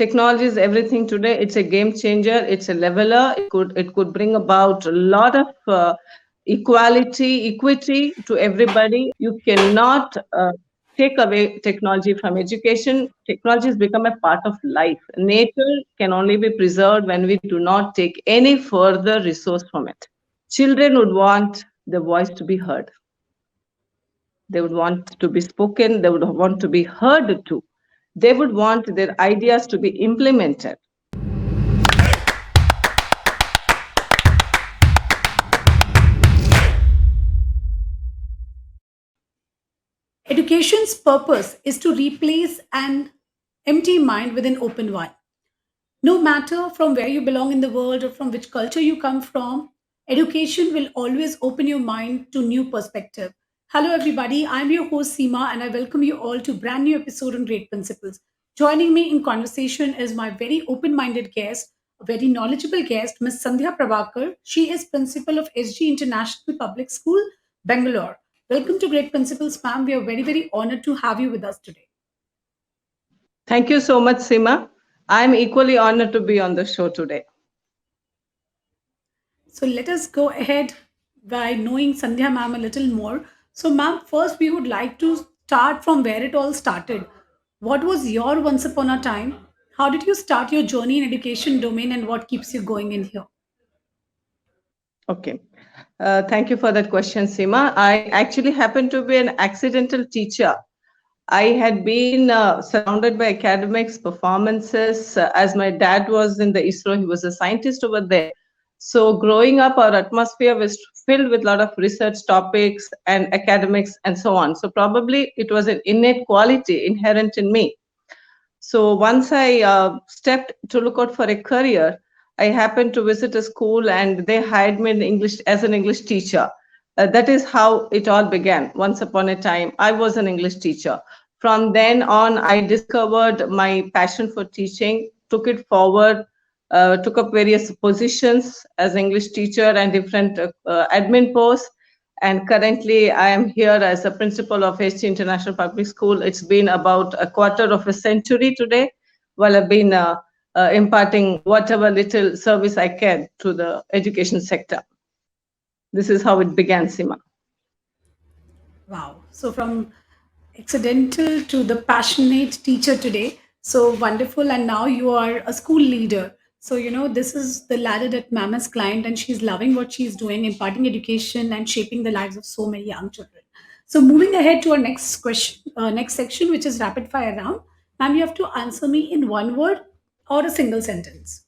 Technology is everything today. It's a game changer. It's a leveler. It could bring about a lot of equity to everybody. You cannot take away technology from education. Technology has become a part of life. Nature can only be preserved when we do not take any further resource from it. Children would want their voice to be heard. They would want to be spoken. They would want to be heard too. They would want their ideas to be implemented. Education's purpose is to replace an empty mind with an open one. No matter from where you belong in the world or from which culture you come from, education will always open your mind to new perspective. Hello everybody, I'm your host Seema and I welcome you all to a brand new episode on Great Principles. Joining me in conversation is my very open-minded guest, a very knowledgeable guest, Ms. Sandhya Prabhakar. She is principal of SG International Public School, Bangalore. Welcome to Great Principles, ma'am. We are very, very honored to have you with us today. Thank you so much, Seema. I'm equally honored to be on the show today. So let us go ahead by knowing Sandhya ma'am a little more. So ma'am, first we would like to start from where it all started. What was your once upon a time? How did you start your journey in education domain and what keeps you going in here? Okay. Thank you for that question, Seema. I actually happen to be an accidental teacher. I had been surrounded by academics, performances, as my dad was in the ISRO, he was a scientist over there. So growing up, our atmosphere was filled with a lot of research topics and academics and so on. So probably it was an innate quality inherent in me. So once I stepped to look out for a career, I happened to visit a school and they hired me in English as an English teacher. That is how it all began. Once upon a time, I was an English teacher. From then on, I discovered my passion for teaching, took it forward, took up various positions as English teacher and different admin posts. And currently, I am here as a principal of HT International Public School. It's been about a quarter of a century today, while I've been imparting whatever little service I can to the education sector. This is how it began, Seema. Wow. So from accidental to the passionate teacher today. So wonderful. And now you are a school leader. So, this is the ladder that ma'am has climbed and she's loving what she's doing, imparting education and shaping the lives of so many young children. So moving ahead to our next question, next section, which is rapid fire round. Ma'am, you have to answer me in one word or a single sentence.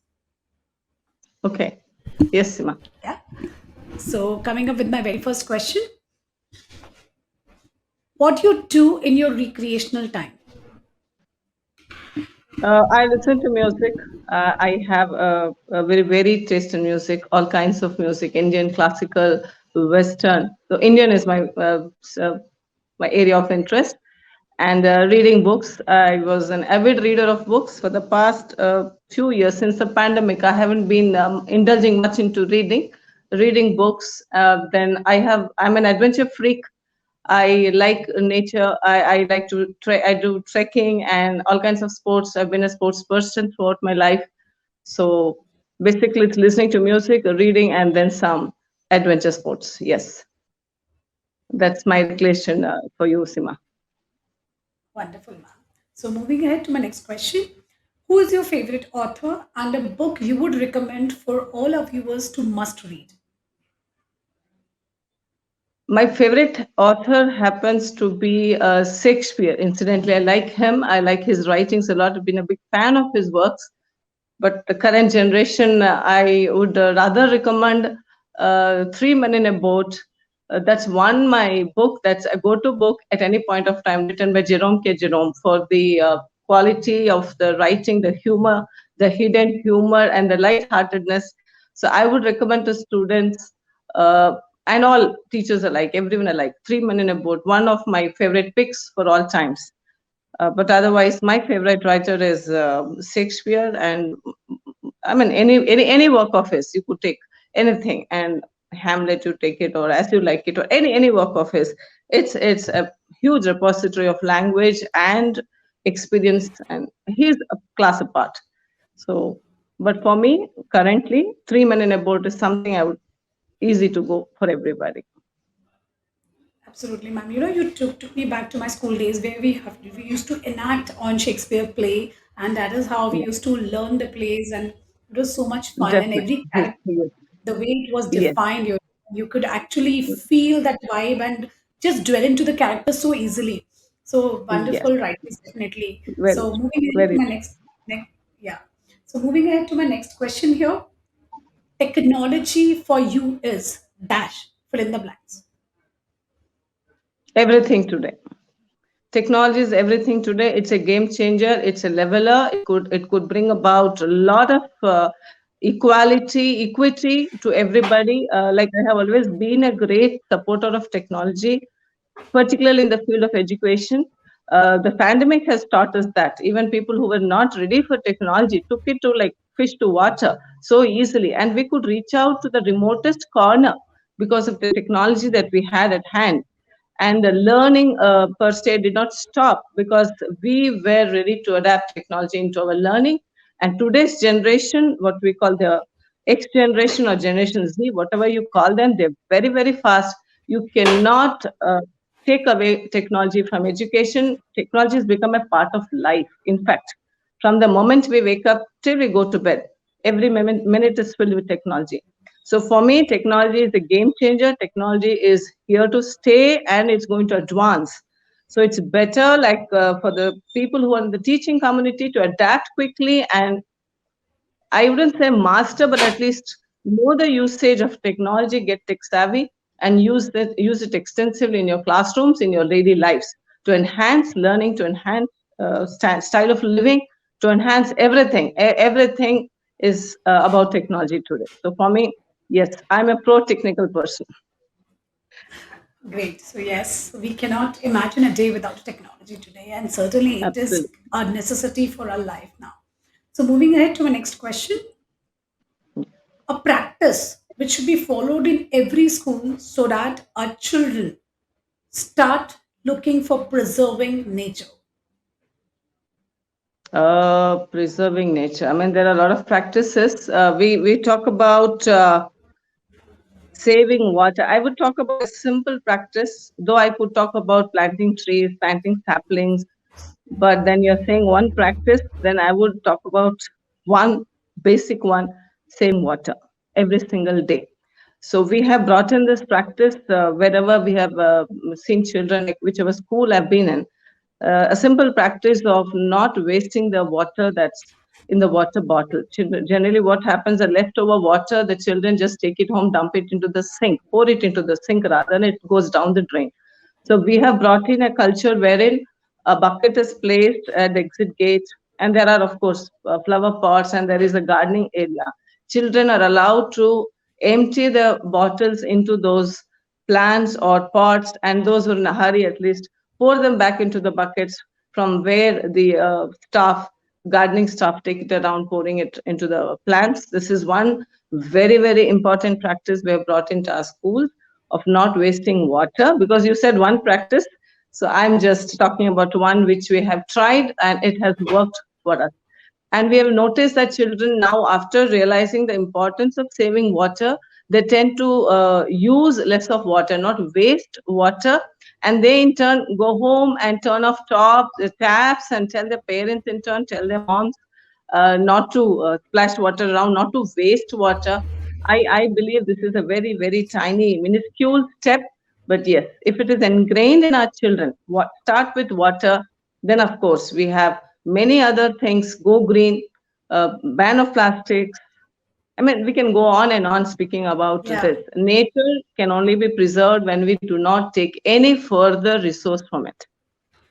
Okay. Yes, Seema. Yeah. So coming up with my very first question. What you do in your recreational time? I listen to music. I have a very varied taste in music, all kinds of music, Indian, classical, Western. So Indian is my area of interest. And reading books. I was an avid reader of books for the past few years. Since the pandemic, I haven't been indulging much into reading books. Then I'm an adventure freak. I like nature. I like to I do trekking and all kinds of sports. I've been a sports person throughout my life. So basically, it's listening to music, reading, and then some adventure sports. Yes, that's my recreation for you, Sima. Wonderful, ma'am. So moving ahead to my next question. Who is your favorite author and a book you would recommend for all our viewers to must read? My favorite author happens to be Shakespeare. Incidentally, I like him. I like his writings a lot. I've been a big fan of his works. But the current generation, I would rather recommend Three Men in a Boat. That's my book. That's a go-to book at any point of time, written by Jerome K. Jerome, for the quality of the writing, the humor, the hidden humor, and the lightheartedness. So I would recommend to students and all teachers alike, everyone alike, Three Men in a Boat, one of my favorite picks for all times. But otherwise, my favorite writer is Shakespeare, and I mean any work of his. You could take anything, and Hamlet, you take it, or As You Like It, or any work of his. It's a huge repository of language and experience, and he's a class apart. So, but for me, currently, 3 men in a boat is something I would easy to go for everybody. Absolutely, ma'am. You took me back to my school days where we used to enact on Shakespeare play, and that is how we Yeah, used to learn the plays, and it was so much fun. And definitely. every character, Yes, the way it was yes, defined, you could actually feel that vibe and just dwell into the character so easily. So yes. wonderful writers, definitely. Very So true. moving ahead to Very my true. next yeah. So moving ahead to my next question here. Technology for you is dash fill in the blanks. Everything today. Technology is everything today. It's a game changer. It's a leveler. It could bring about a lot of equity to everybody. Like, I have always been a great supporter of technology, particularly in the field of education. The pandemic has taught us that even people who were not ready for technology took it to like fish to water so easily, and we could reach out to the remotest corner because of the technology that we had at hand. And the learning per se did not stop because we were ready to adapt technology into our learning. And today's generation, what we call the X generation or Generation Z, whatever you call them, they're very, very fast. You cannot take away technology from education. Technology has become a part of life. In fact, from the moment we wake up till we go to bed, every minute is filled with technology. So for me, technology is a game changer. Technology is here to stay and it's going to advance. So it's better, like for the people who are in the teaching community, to adapt quickly and, I wouldn't say master, but at least know the usage of technology, get tech savvy, and use it extensively in your classrooms, in your daily lives, to enhance learning, to enhance style of living, to enhance everything. Everything is about technology today. So for me, yes, I'm a pro technical person. Great. So, yes, we cannot imagine a day without technology today, and certainly it is Absolutely. a necessity for our life now. So, moving ahead to my next question, a practice which should be followed in every school so that our children start looking for preserving nature. Preserving nature. I mean, there are a lot of practices. We talk about saving water. I would talk about a simple practice, though I could talk about planting trees, planting saplings. But then you're saying one practice, then I would talk about one basic one: saving water every single day. So we have brought in this practice wherever we have seen children, like whichever school I've been in, a simple practice of not wasting the water that's in the water bottle. Generally, what happens, the leftover water, the children just take it home, dump it into the sink, pour it into the sink rather than it goes down the drain. So we have brought in a culture wherein a bucket is placed at the exit gate, and there are, of course, flower pots, and there is a gardening area. Children are allowed to empty the bottles into those plants or pots, and those who are in a hurry at least pour them back into the buckets from where the gardening staff take it around, pouring it into the plants. This is one very, very important practice we have brought into our schools, of not wasting water, because you said one practice. So I'm just talking about one which we have tried and it has worked for us. And we have noticed that children now, after realizing the importance of saving water, they tend to use less of water, not waste water. And they in turn go home and turn off taps, and tell their parents, in turn, tell their moms not to splash water around, not to waste water. I believe this is a very, very tiny, minuscule step. But yes, if it is ingrained in our children, start with water, then of course we have many other things: go green, ban of plastics. I mean, we can go on and on speaking about Yeah. this. Nature can only be preserved when we do not take any further resource from it.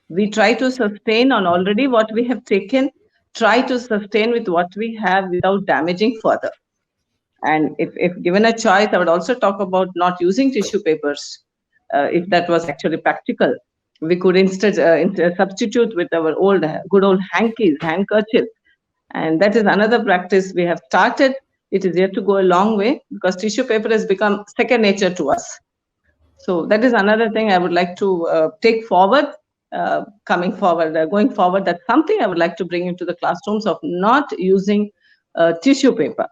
We try to sustain on already what we have taken, try to sustain with what we have without damaging further. And if given a choice, I would also talk about not using tissue papers, if that was actually practical. We could instead substitute with our good old hankies, handkerchiefs. And that is another practice we have started. It is yet to go a long way because tissue paper has become second nature to us. So that is another thing I would like to take forward. coming forward, going forward. That's something I would like to bring into the classrooms of not using tissue paper.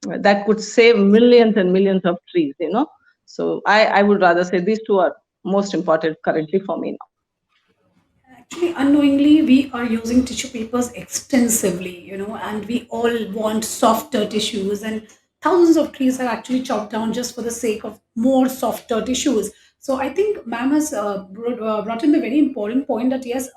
That could save millions and millions of trees, So I would rather say these two are most important currently for me now. Actually, unknowingly, we are using tissue papers extensively, and we all want softer tissues, and thousands of trees are actually chopped down just for the sake of more softer tissues. So I think ma'am has brought in the very important point that yes,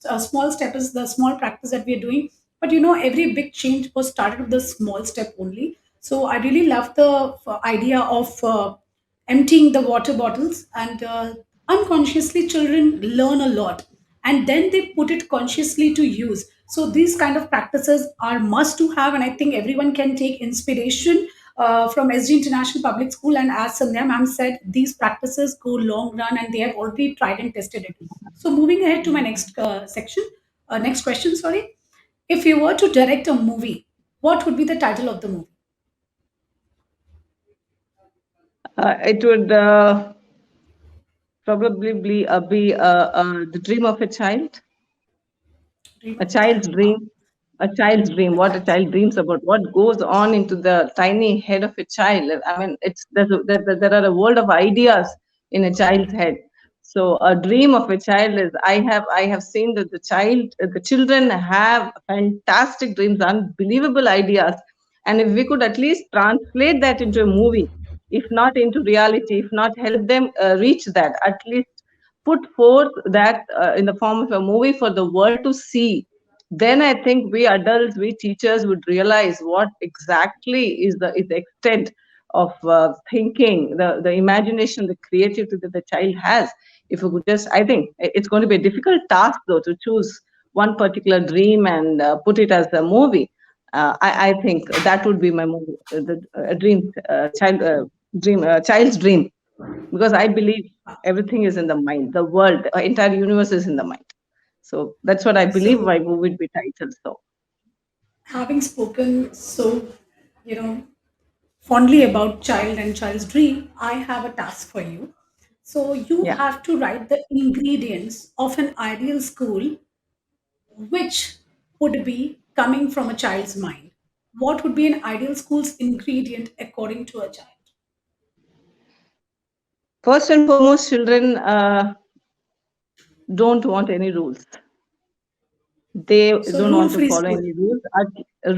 a small step is the small practice that we are doing, but every big change was started with the small step only. So I really love the idea of emptying the water bottles, and unconsciously children learn a lot, and then they put it consciously to use. So these kind of practices are must to have, and I think everyone can take inspiration from SG International Public School. And as Sandhya ma'am said, these practices go long run, and they have already tried and tested it. So moving ahead to my next question, sorry. If you were to direct a movie, what would be the title of the movie? It would probably be the dream of a child. Dream A of a child. child's Wow. dream, a child's dream, what a child dreams about, what goes on into the tiny head of a child. I mean, there are a world of ideas in a child's head. So a dream of a child is, I have seen that the children have fantastic dreams, unbelievable ideas. And if we could at least translate that into a movie, if not into reality, if not help them reach that, at least put forth that in the form of a movie for the world to see, then I think we adults, we teachers would realize what exactly is the extent of thinking, the imagination, the creativity that the child has. If we could just, I think it's going to be a difficult task though to choose one particular dream and put it as a movie. I think that would be my movie, child's dream, because I believe everything is in the mind. The world, the entire universe is in the mind. So that's what I believe So my movie would be titled. So having spoken so, you know, fondly about child and child's dream, I have a task for you. So you yeah. have to write the ingredients of an ideal school, which would be coming from a child's mind. What would be an ideal school's ingredient according to a child? First and foremost, children don't want any rules. They So don't rule want to free follow school. any rules.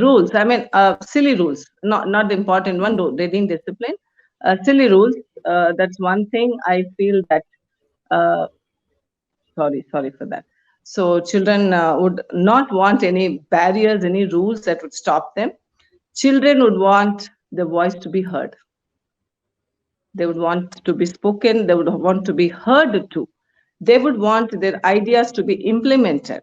Rules. I mean, silly rules. Not the important one. Though they didn't discipline. Silly rules. That's one thing I feel that. Uh, sorry for that. So children would not want any barriers, any rules that would stop them. Children would want their voice to be heard. They would want to be spoken. They would want to be heard too. They would want their ideas to be implemented.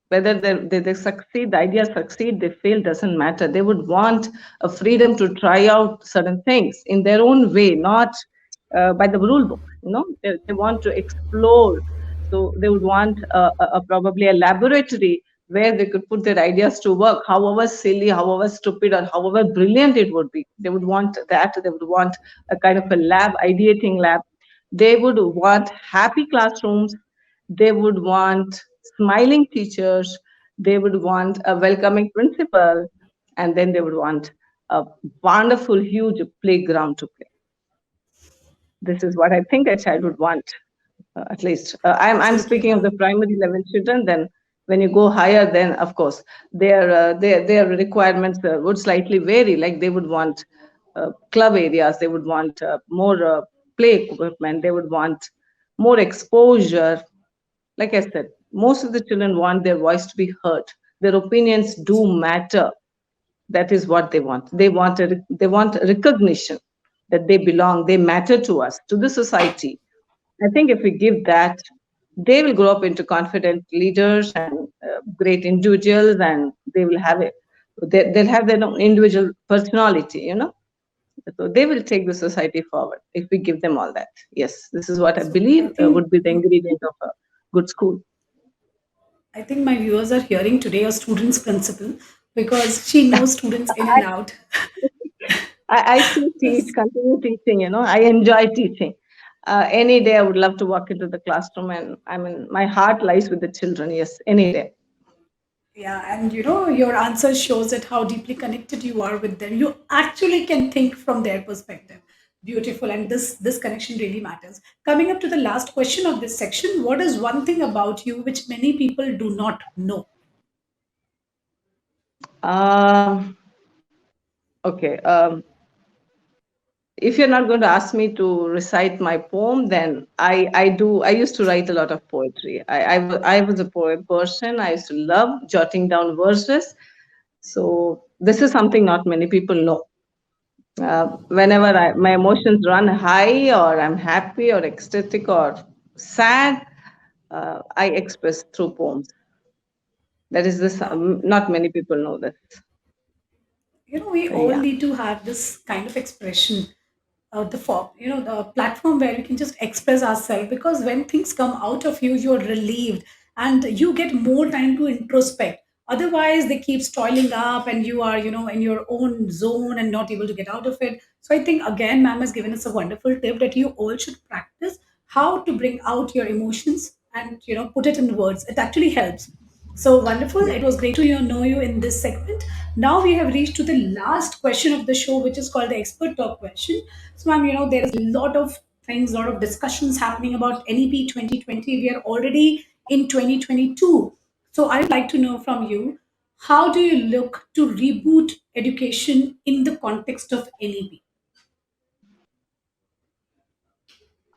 Whether they succeed, the ideas succeed, they fail, doesn't matter. They would want a freedom to try out certain things in their own way, not by the rule book. They want to explore. So they would want probably a laboratory where they could put their ideas to work, however silly, however stupid, or however brilliant it would be. They would want that. They would want a kind of a lab, ideating lab. They would want happy classrooms. They would want smiling teachers. They would want a welcoming principal. And then they would want a wonderful, huge playground to play. This is what I think a child would want, at least. I'm Absolutely. speaking of the primary level children. Then, when you go higher, then of course their requirements would slightly vary. Like they would want club areas, they would want more play equipment, they would want more exposure. Like I said, most of the children want their voice to be heard. Their opinions do matter. That is what they want. They want recognition that they belong, they matter to us, to the society. I think if we give that, they will grow up into confident leaders and great individuals, and they will have it. They'll have their own individual personality. So they will take the society forward if we give them all that. Yes, this is what I So believe would be the ingredient of a good school. I think my viewers are hearing today a student's principal because she knows students in and out. I still teach, continue teaching. I enjoy teaching. Any day I would love to walk into the classroom, and I mean, my heart lies with the children. Yes, any day. Yeah, and your answer shows that how deeply connected you are with them. You actually can think from their perspective. Beautiful, and this connection really matters. Coming up to the last question of this section, what is one thing about you which many people do not know? Um, okay. If you're not going to ask me to recite my poem, then I do. I used to write a lot of poetry. I was a poet person. I used to love jotting down verses. So this is something not many people know. Whenever my emotions run high, or I'm happy or ecstatic or sad, I express through poems. That is this. Wow. Not many people know this. We all Yeah. need to have this kind of expression, the form, the platform where we can just express ourselves, because when things come out of you, you're relieved and you get more time to introspect. Otherwise they keep stoiling up and you are in your own zone and not able to get out of it. So I think again ma'am has given us a wonderful tip that you all should practice how to bring out your emotions and put it in words. It actually helps. So wonderful. It was great to know you in this segment. Now we have reached to the last question of the show, which is called the expert talk question. So, ma'am, there is a lot of things, a lot of discussions happening about NEP 2020. We are already in 2022. So, I would like to know from you, how do you look to reboot education in the context of NEP?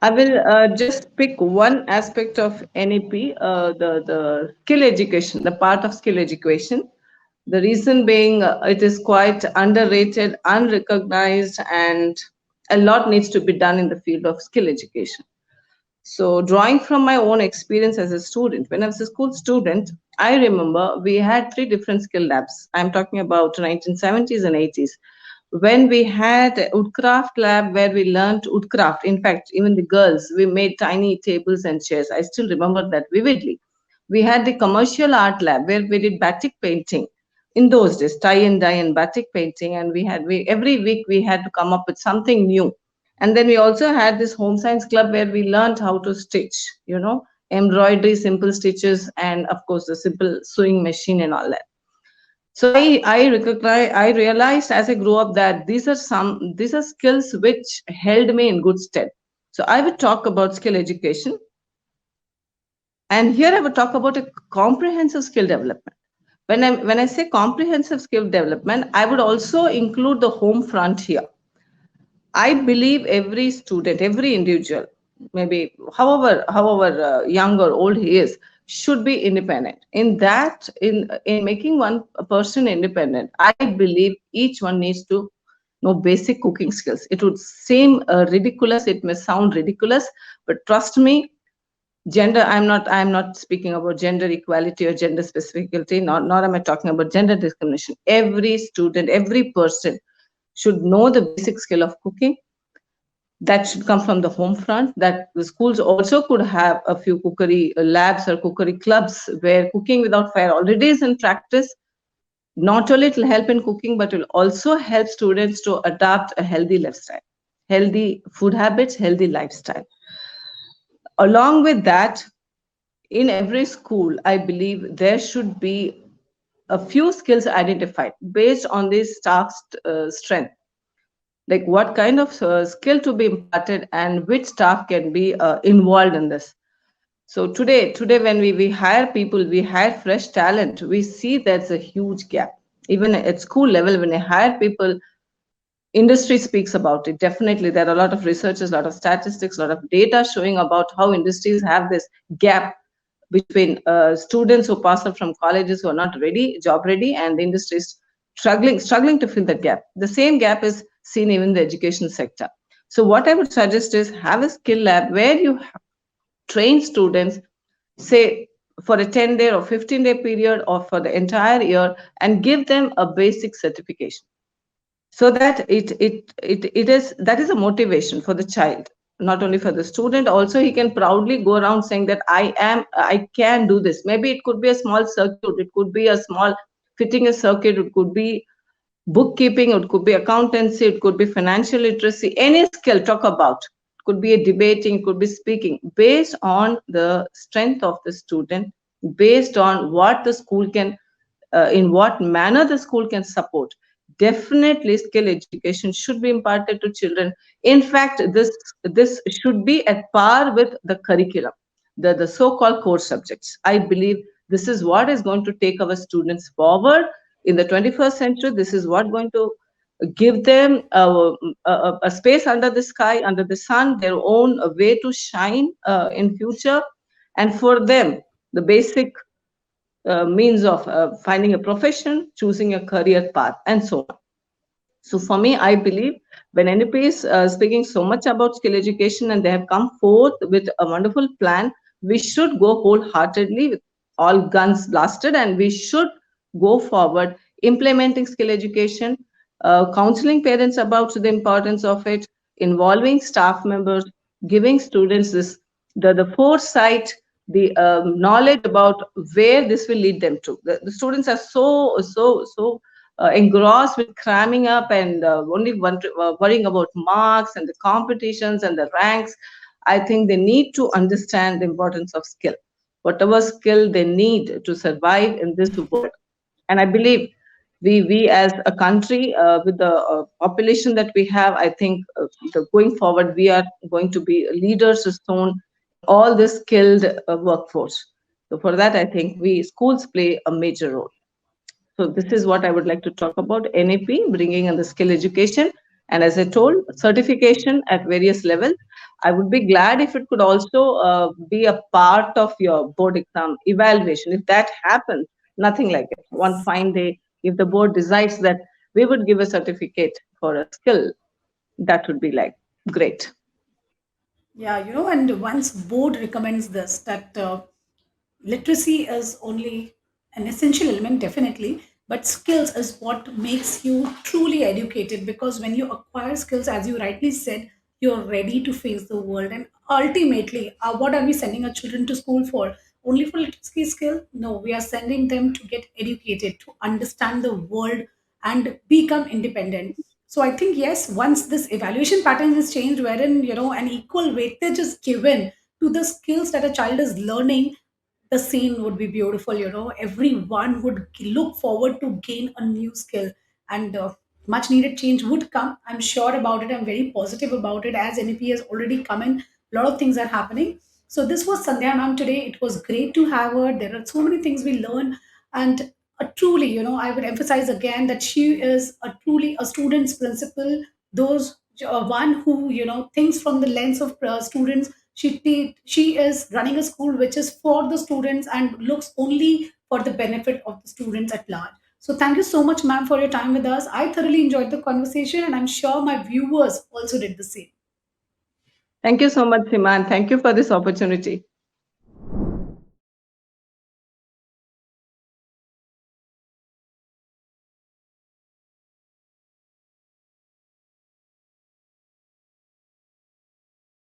I will just pick one aspect of NEP, the skill education, the part of skill education. The reason being, it is quite underrated, unrecognized, and a lot needs to be done in the field of skill education. So, drawing from my own experience as a student, when I was a school student, I remember we had three different skill labs. I'm talking about 1970s and 80s, when we had a woodcraft lab where we learned woodcraft. In fact, even the girls, we made tiny tables and chairs. I still remember that vividly. We had the commercial art lab where we did batik painting. In those days, tie and dye and batik painting, and we every week we had to come up with something new. And then we also had this home science club where we learned how to stitch, embroidery, simple stitches, and of course the simple sewing machine and all that. So I realized as I grew up that these are skills which held me in good stead. So I would talk about skill education, and here I would talk about a comprehensive skill development. When I say comprehensive skill development, I would also include the home front here. I believe every student, every individual, maybe however young or old he is, should be independent. In making one a person independent, I believe each one needs to know basic cooking skills. It would seem ridiculous. It may sound ridiculous, but trust me, gender. I'm not speaking about gender equality or gender specificity. Nor am I talking about gender discrimination. Every student, every person should know the basic skill of cooking. That should come from the home front. That the schools also could have a few cookery labs or cookery clubs where cooking without fire already is in practice. Not only it will help in cooking, but it will also help students to adopt a healthy lifestyle, healthy food habits, healthy lifestyle. Along with that, in every school, I believe there should be a few skills identified based on the staff's strength, like what kind of skill to be imparted and which staff can be involved in this. So today when we hire people, we hire fresh talent, we see there's a huge gap. Even at school level, when I hire people, industry speaks about it. Definitely there are a lot of researchers, a lot of statistics, a lot of data showing about how industries have this gap between students who pass out from colleges who are not ready, job ready, and the industries struggling to fill that gap. The same gap is seen even in the education sector. So what I would suggest is have a skill lab where you train students, say for a 10-day or 15-day period or for the entire year, and give them a basic certification, so that it is that is a motivation for the child, not only for the student. Also he can proudly go around saying that I can do this. Maybe it could be a small circuit, it could be a small fitting a circuit, it could be bookkeeping, it could be accountancy, it could be financial literacy, any skill talk about. could be a debating, could be speaking, based on the strength of the student, based on what the school can, in what manner the school can support. Definitely, skill education should be imparted to children. In fact, this should be at par with the curriculum, the so-called core subjects. I believe this is what is going to take our students forward in the 21st century. This is what going to give them a space under the sky, under the sun, their own way to shine in future, and for them the basic means of finding a profession, choosing a career path, and so on. So for me, I believe when NEP is speaking so much about skill education and they have come forth with a wonderful plan, we should go wholeheartedly with all guns blasted, and we should go forward implementing skill education, counseling parents about the importance of it, involving staff members, giving students the foresight, the knowledge about where this will lead them to. The students are so engrossed with cramming up and only worrying about marks and the competitions and the ranks. I think they need to understand the importance of skill, whatever skill they need to survive in this world. And I believe we as a country with the population that we have, I think going forward we are going to be leaders soon in all this skilled workforce. So for that, I think we schools play a major role. So this is what I would like to talk about NEP, bringing in the skill education. And as I told, certification at various levels. I would be glad if it could also be a part of your board exam evaluation. If that happens, nothing like it. One fine day, if the board decides that we would give a certificate for a skill, that would be like great. Yeah, and once board recommends this, that literacy is only an essential element, definitely, but skills is what makes you truly educated, because when you acquire skills, as you rightly said, you're ready to face the world. And ultimately, what are we sending our children to school for? Only for literacy skill? No, we are sending them to get educated, to understand the world and become independent. So I think, yes, once this evaluation pattern is changed, wherein an equal weightage is given to the skills that a child is learning, the scene would be beautiful. Everyone would look forward to gain a new skill, and much needed change would come. I'm sure about it. I'm very positive about it, as NEP has already come in. A lot of things are happening. So this was Sandhya ma'am today. It was great to have her. There are so many things we learn, and truly, I would emphasize again that she is a truly a student's principal. Those one who thinks from the lens of students. She is running a school which is for the students and looks only for the benefit of the students at large. So thank you so much, ma'am, for your time with us. I thoroughly enjoyed the conversation, and I'm sure my viewers also did the same. Thank you so much, Seema, and thank you for this opportunity.